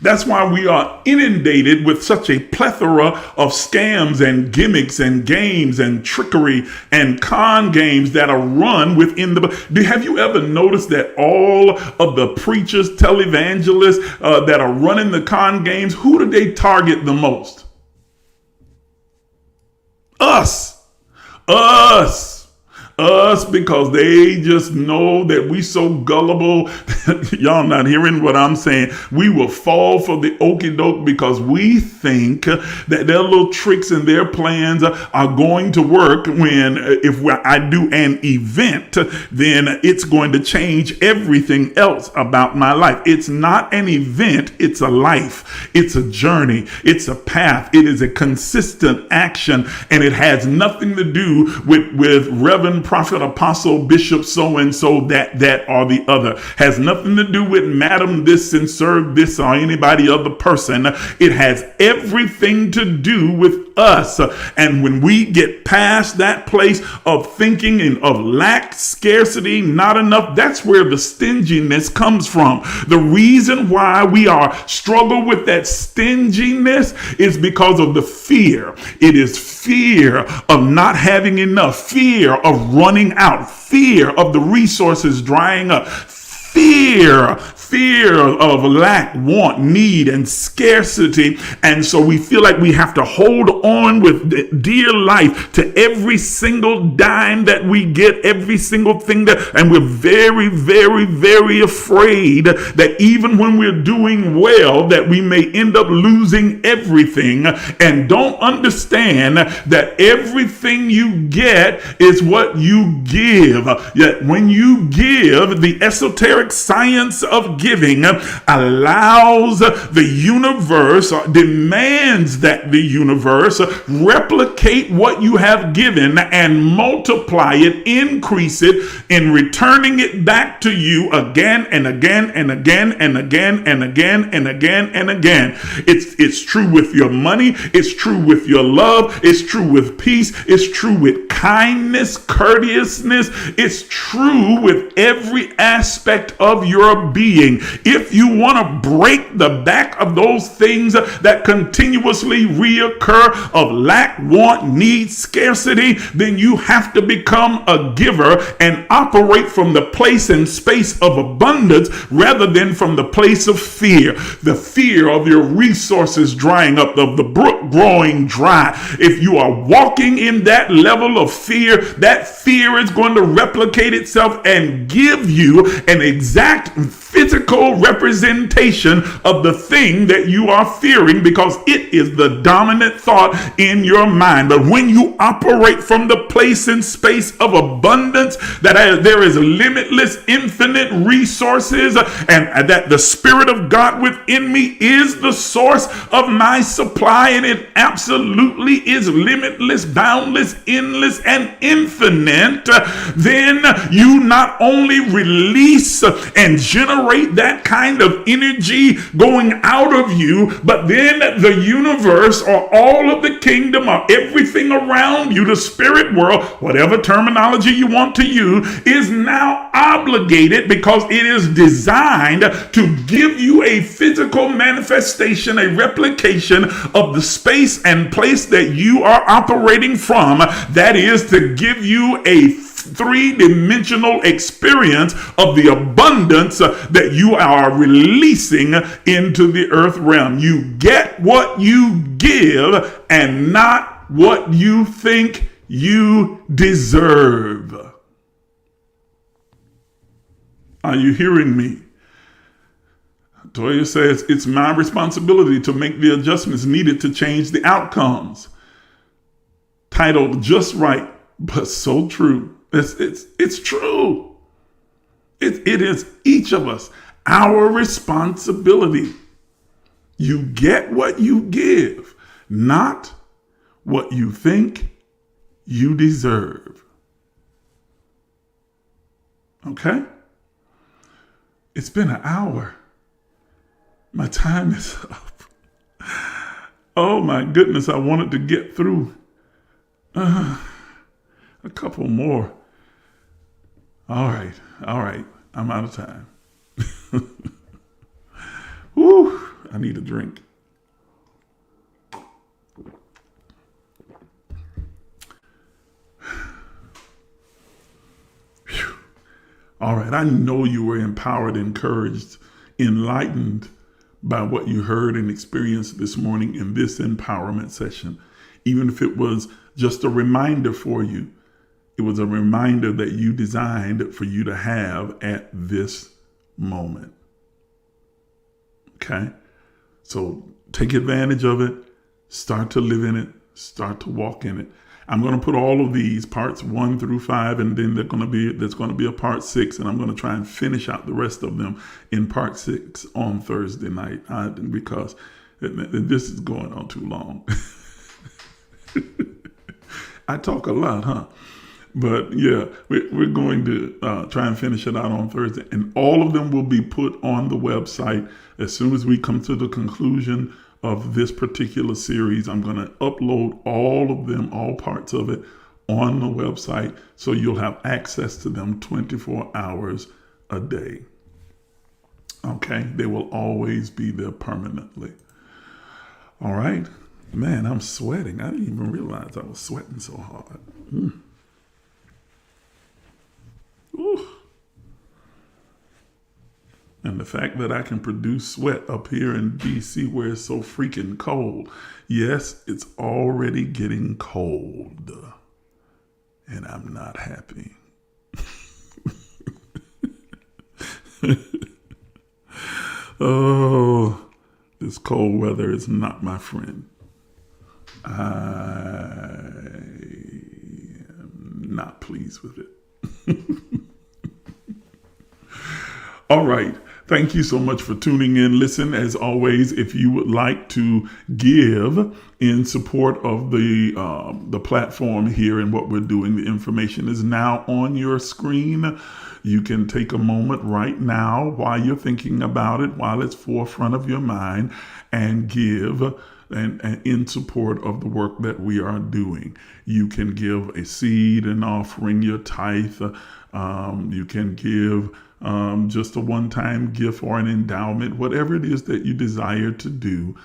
S1: That's why we are inundated with such a plethora of scams and gimmicks and games and trickery and con games that are run within the. Have you ever noticed that all of the preachers, televangelists that are running the con games, who do they target the most? Us, because they just know that we so gullible. Y'all not hearing what I'm saying. We will fall for the okie doke because we think that their little tricks and their plans are going to work when if I do an event, then it's going to change everything else about my life. It's not an event. It's a life. It's a journey. It's a path. It is a consistent action, and it has nothing to do with Reverend, Prophet, Apostle, Bishop, so-and-so, that or the other. Has nothing to do with Madam this and Sir this or anybody other person. It has everything to do with us. And when we get past that place of thinking and of lack, scarcity, not enough, that's where the stinginess comes from. The reason why we are struggle with that stinginess is because of the fear. It is fear of not having enough, fear of running out, fear of the resources drying up, fear of lack, want, need, and scarcity. And so we feel like we have to hold on with dear life to every single dime that we get, every single thing and we're very, very, very afraid that even when we're doing well, that we may end up losing everything, and don't understand that everything you get is what you give. Yet when you give, the esoteric science of giving allows the universe, demands that the universe replicate what you have given and multiply it, increase it, in returning it back to you again and again and again and again and again and again and again. It's true with your money. It's true with your love. It's true with peace. It's true with kindness, courteousness. It's true with every aspect of your being. If you want to break the back of those things that continuously reoccur of lack, want, need, scarcity, then you have to become a giver and operate from the place and space of abundance rather than from the place of fear. The fear of your resources drying up, of the brook growing dry. If you are walking in that level of fear, that fear is going to replicate itself and give you an exact physical representation of the thing that you are fearing, because it is the dominant thought in your mind. But when you operate from the place and space of abundance, that there is limitless, infinite resources, and that the Spirit of God within me is the source of my supply, and it absolutely is limitless, boundless, endless, and infinite, then you not only release and generate that kind of energy going out of you, but then the universe, or all of the kingdom, or everything around you, the spirit world, whatever terminology you want to use, is now obligated, because it is designed to give you a physical manifestation, a replication of the space and place that you are operating from. That is to give you a three-dimensional experience of the abundance that you are releasing into the earth realm. You get what you give, and not what you think you deserve. Are you hearing me? Toya says, it's my responsibility to make the adjustments needed to change the outcomes. Titled Just Right, but so true. It's true. It is each of us, our responsibility. You get what you give, not what you think you deserve. Okay? It's been an hour. My time is up. Oh my goodness, I wanted to get through a couple more. All right. I'm out of time. Whew, I need a drink. Whew. All right, I know you were empowered, encouraged, enlightened by what you heard and experienced this morning in this empowerment session. Even if it was just a reminder for you, it was a reminder that you designed for you to have at this moment. Okay? So take advantage of it. Start to live in it. Start to walk in it. I'm going to put all of these parts 1 through 5, and then there's going to be a part 6, and I'm going to try and finish out the rest of them in part 6 on Thursday night, because this is going on too long. I talk a lot, huh? But yeah, we're going to try and finish it out on Thursday, and all of them will be put on the website as soon as we come to the conclusion of this particular series. I'm going to upload all of them, all parts of it, on the website, so you'll have access to them 24 hours a day. Okay? They will always be there permanently. All right? Man, I'm sweating. I didn't even realize I was sweating so hard. Ooh. And the fact that I can produce sweat up here in DC where it's so freaking cold. Yes, it's already getting cold. And I'm not happy. Oh, this cold weather is not my friend. I am not pleased with it. All right. Thank you so much for tuning in. Listen, as always, if you would like to give in support of the platform here and what we're doing, the information is now on your screen. You can take a moment right now while you're thinking about it, while it's forefront of your mind, and give and in support of the work that we are doing. You can give a seed, an offering, your tithe. You can give just a one-time gift or an endowment, whatever it is that you desire to do.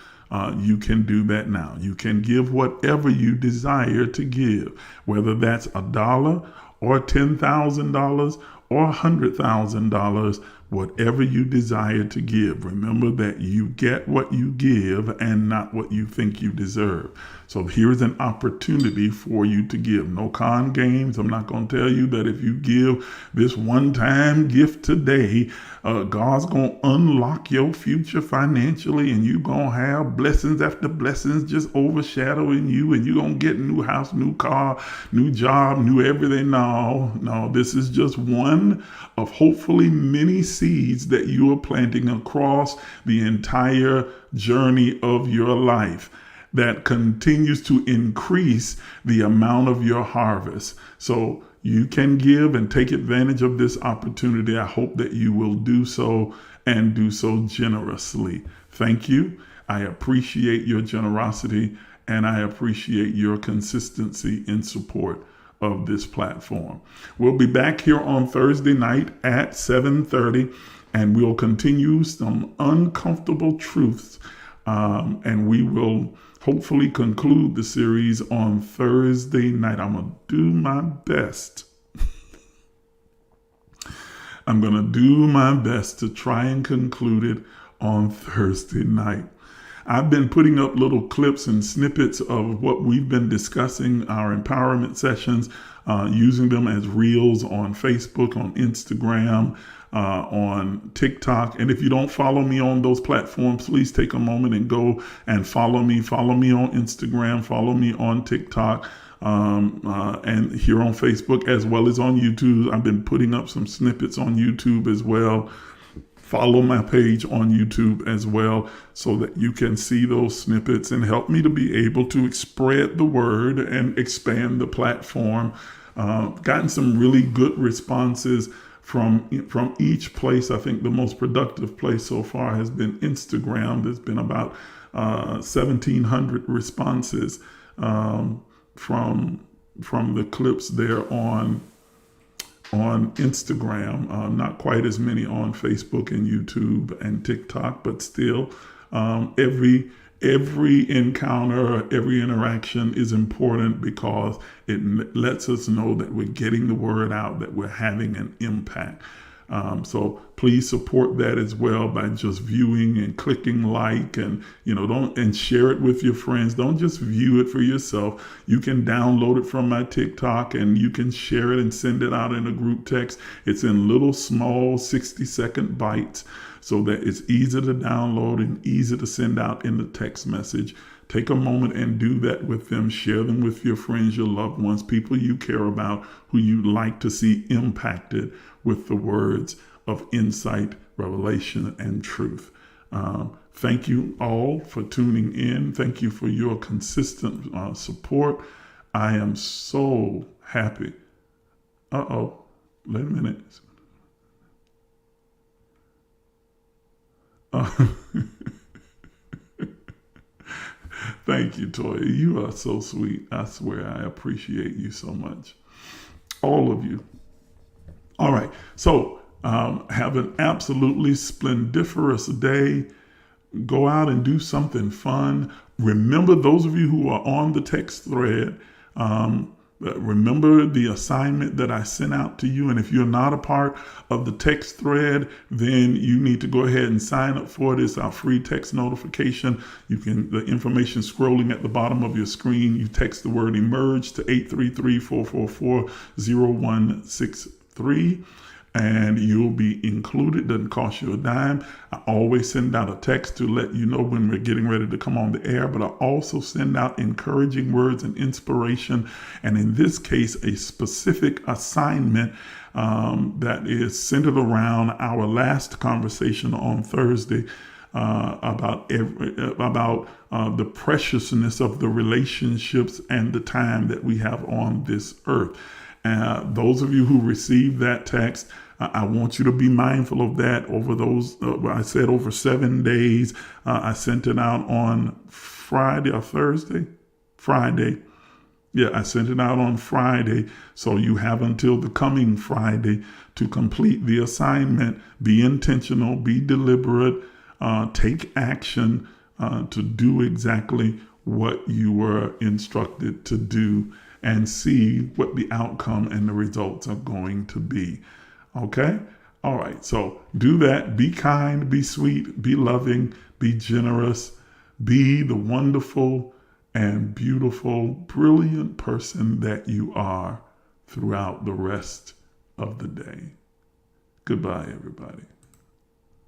S1: You can do that now. You can give whatever you desire to give, whether that's $1 or $10,000 or $100,000, whatever you desire to give. Remember that you get what you give and not what you think you deserve. So here's an opportunity for you to give. No con games. I'm not going to tell you that if you give this one-time gift today, God's going to unlock your future financially and you're going to have blessings after blessings just overshadowing you and you're going to get a new house, new car, new job, new everything. No, this is just one of hopefully many seeds that you are planting across the entire journey of your life that continues to increase the amount of your harvest. So you can give and take advantage of this opportunity. I hope that you will do so and do so generously. Thank you. I appreciate your generosity and I appreciate your consistency in support of this platform. We'll be back here on Thursday night at 7:30 and we'll continue some uncomfortable truths and we will hopefully conclude the series on Thursday night. I'm going to do my best. I'm going to do my best to try and conclude it on Thursday night. I've been putting up little clips and snippets of what we've been discussing, our empowerment sessions, using them as reels on Facebook, on Instagram, on TikTok. And if you don't follow me on those platforms, please take a moment and go and follow me. Follow me on Instagram, follow me on TikTok, and here on Facebook as well as on YouTube. I've been putting up some snippets on YouTube as well. Follow my page on YouTube as well so that you can see those snippets and help me to be able to spread the word and expand the platform. Gotten some really good responses from each place. I think the most productive place so far has been Instagram. There's been about 1,700 responses from the clips there on Instagram. Not quite as many on Facebook and YouTube and TikTok, but still every encounter, every interaction is important because it lets us know that we're getting the word out, that we're having an impact. So please support that as well by just viewing and clicking like and don't share it with your friends. Don't just view it for yourself. You can download it from my TikTok and you can share it and send it out in a group text. It's in little small 60-second bites so that it's easy to download and easy to send out in the text message. Take a moment and do that with them. Share them with your friends, your loved ones, people you care about, who you'd like to see impacted with the words of insight, revelation, and truth. Thank you all for tuning in. Thank you for your consistent support. I am so happy. Wait a minute. Thank you, Toya. You are so sweet. I swear I appreciate you so much. All of you. All right. So have an absolutely splendiferous day. Go out and do something fun. Remember, those of you who are on the text thread, remember the assignment that I sent out to you. And if you're not a part of the text thread, then you need to go ahead and sign up for it. It's our free text notification. The information scrolling at the bottom of your screen. You text the word emerge to 833-444-0163. And you'll be included. Doesn't cost you a dime. I always send out a text to let you know when we're getting ready to come on the air, but I also send out encouraging words and inspiration. And in this case, a specific assignment that is centered around our last conversation on Thursday about the preciousness of the relationships and the time that we have on this earth. Those of you who received that text, I want you to be mindful of that over those, I said over 7 days. I sent it out on Friday or Thursday? Friday. Yeah, I sent it out on Friday. So you have until the coming Friday to complete the assignment. Be intentional, be deliberate, take action to do exactly what you were instructed to do and see what the outcome and the results are going to be. Okay?
S2: All right, so do that. Be kind, be sweet, be loving, be generous, be the wonderful and beautiful, brilliant person that you are throughout the rest of the day. Goodbye, everybody.